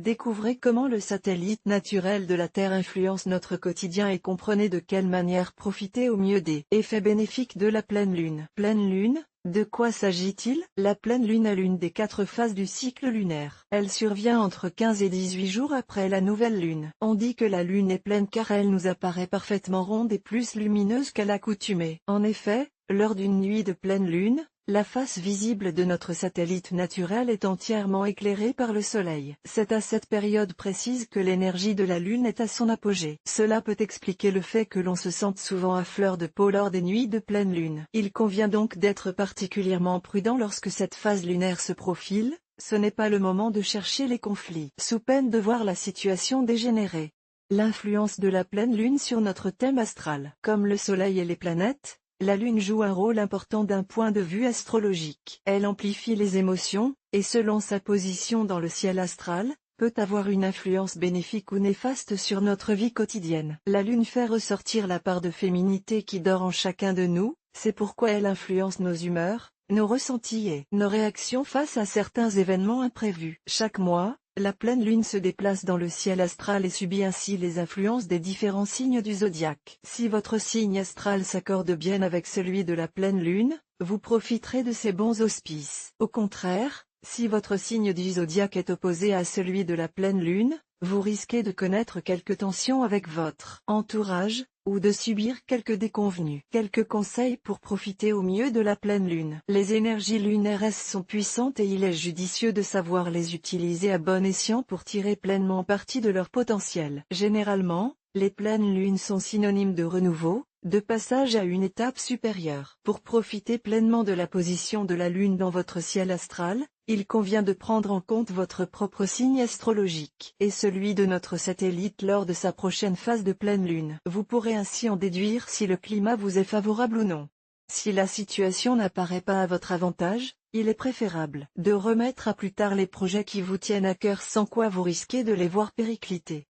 Découvrez comment le satellite naturel de la Terre influence notre quotidien et comprenez de quelle manière profiter au mieux des effets bénéfiques de la pleine lune. Pleine lune, de quoi s'agit-il? La pleine lune est l'une des 4 phases du cycle lunaire. Elle survient entre 15 et 18 jours après la nouvelle lune. On dit que la lune est pleine car elle nous apparaît parfaitement ronde et plus lumineuse qu'à l'accoutumée. En effet, lors d'une nuit de pleine lune, la face visible de notre satellite naturel est entièrement éclairée par le Soleil. C'est à cette période précise que l'énergie de la Lune est à son apogée. Cela peut expliquer le fait que l'on se sente souvent à fleur de peau lors des nuits de pleine Lune. Il convient donc d'être particulièrement prudent lorsque cette phase lunaire se profile, ce n'est pas le moment de chercher les conflits, sous peine de voir la situation dégénérer. L'influence de la pleine Lune sur notre thème astral. Comme le Soleil et les planètes, la Lune joue un rôle important d'un point de vue astrologique. Elle amplifie les émotions, et selon sa position dans le ciel astral, peut avoir une influence bénéfique ou néfaste sur notre vie quotidienne. La Lune fait ressortir la part de féminité qui dort en chacun de nous, c'est pourquoi elle influence nos humeurs, nos ressentis et nos réactions face à certains événements imprévus. Chaque mois, la pleine lune se déplace dans le ciel astral et subit ainsi les influences des différents signes du zodiaque. Si votre signe astral s'accorde bien avec celui de la pleine lune, vous profiterez de ses bons auspices. Au contraire, si votre signe du zodiaque est opposé à celui de la pleine lune, vous risquez de connaître quelques tensions avec votre entourage, ou de subir quelques déconvenues. Quelques conseils pour profiter au mieux de la pleine lune. Les énergies lunaires sont puissantes et il est judicieux de savoir les utiliser à bon escient pour tirer pleinement parti de leur potentiel. Généralement, les pleines lunes sont synonymes de renouveau, de passage à une étape supérieure. Pour profiter pleinement de la position de la lune dans votre ciel astral, il convient de prendre en compte votre propre signe astrologique et celui de notre satellite lors de sa prochaine phase de pleine lune. Vous pourrez ainsi en déduire si le climat vous est favorable ou non. Si la situation n'apparaît pas à votre avantage, il est préférable de remettre à plus tard les projets qui vous tiennent à cœur sans quoi vous risquez de les voir péricliter.